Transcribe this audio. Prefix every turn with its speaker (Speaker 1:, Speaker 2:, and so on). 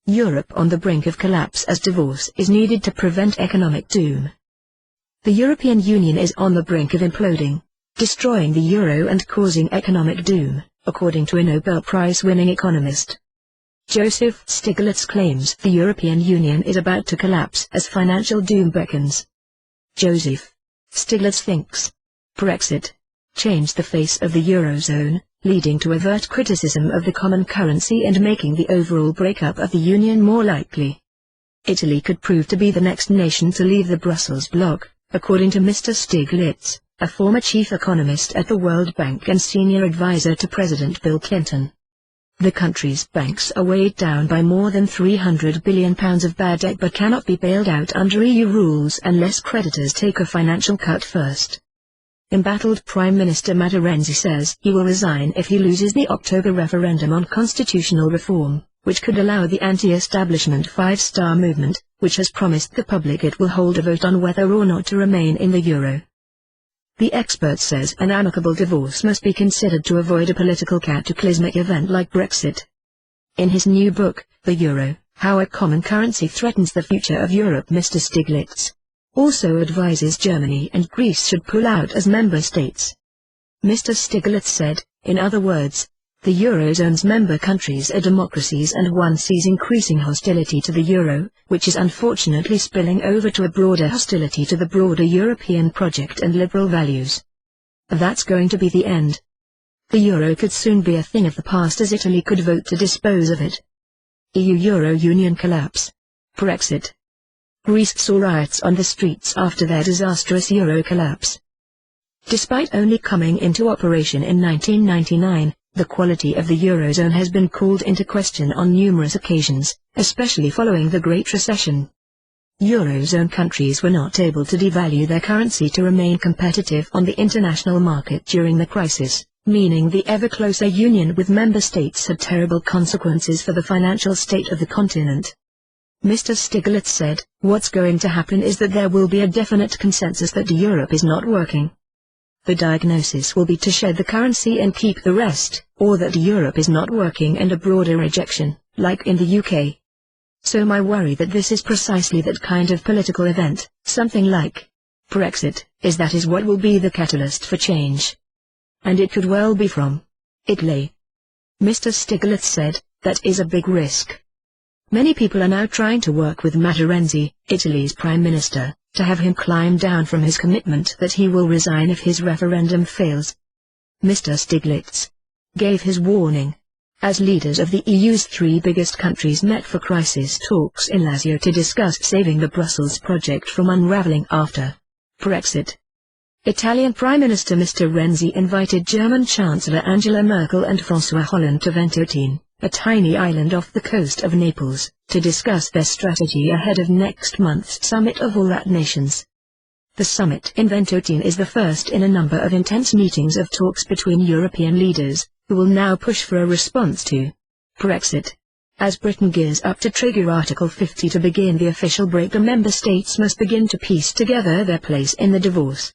Speaker 1: Europe on the brink of collapse as divorce is needed to prevent economic doom. The European Union is on the brink of imploding, destroying the euro and causing economic doom, according to a Nobel Prize-winning economist. Joseph Stiglitz claims the European Union is about to collapse as financial doom beckons. Joseph Stiglitz thinks Brexit changed the face of the Eurozone, leading to overt criticism of the common currency and making the overall breakup of the Union more likely. Italy could prove to be the next nation to leave the Brussels bloc, according to Mr. Stiglitz, a former chief economist at the World Bank and senior advisor to President Bill Clinton. The country's banks are weighed down by more than £300 billion of bad debt but cannot be bailed out under EU rules unless creditors take a financial cut first. Embattled Prime Minister Matteo Renzi says he will resign if he loses the October referendum on constitutional reform, which could allow the anti-establishment Five Star Movement, which has promised the public it will hold a vote on whether or not to remain in the euro. The expert says an amicable divorce must be considered to avoid a political cataclysmic event like Brexit. In his new book, The Euro, How a Common Currency Threatens the Future of Europe, Mr. Stiglitz also advises Germany and Greece should pull out as member states. Mr. Stiglitz said, in other words, the Eurozone's member countries are democracies and one sees increasing hostility to the euro, which is unfortunately spilling over to a broader hostility to the broader European project and liberal values. That's going to be the end. The euro could soon be a thing of the past as Italy could vote to dispose of it. EU-Euro Union collapse. Brexit. Greece saw riots on the streets after their disastrous euro collapse. Despite only coming into operation in 1999, the quality of the Eurozone has been called into question on numerous occasions, especially following the Great Recession. Eurozone countries were not able to devalue their currency to remain competitive on the international market during the crisis, meaning the ever closer union with member states had terrible consequences for the financial state of the continent. Mr. Stiglitz said, what's going to happen is that there will be a definite consensus that Europe is not working. The diagnosis will be to shed the currency and keep the rest, or that Europe is not working and a broader rejection, like in the UK. So my worry that this is precisely that kind of political event, something like Brexit, is what will be the catalyst for change. And it could well be from Italy. Mr. Stiglitz said, that is a big risk. Many people are now trying to work with Matteo Renzi, Italy's Prime Minister, to have him climb down from his commitment that he will resign if his referendum fails. Mr. Stiglitz gave his warning as leaders of the EU's three biggest countries met for crisis talks in Lazio to discuss saving the Brussels project from unraveling after Brexit. Italian Prime Minister Mr. Renzi invited German Chancellor Angela Merkel and François Hollande to Ventotene, a tiny island off the coast of Naples, to discuss their strategy ahead of next month's summit of all that nations. The summit in Ventotene is the first in a number of intense meetings of talks between European leaders, who will now push for a response to Brexit. As Britain gears up to trigger Article 50 to begin the official break, the member states must begin to piece together their place in the divorce.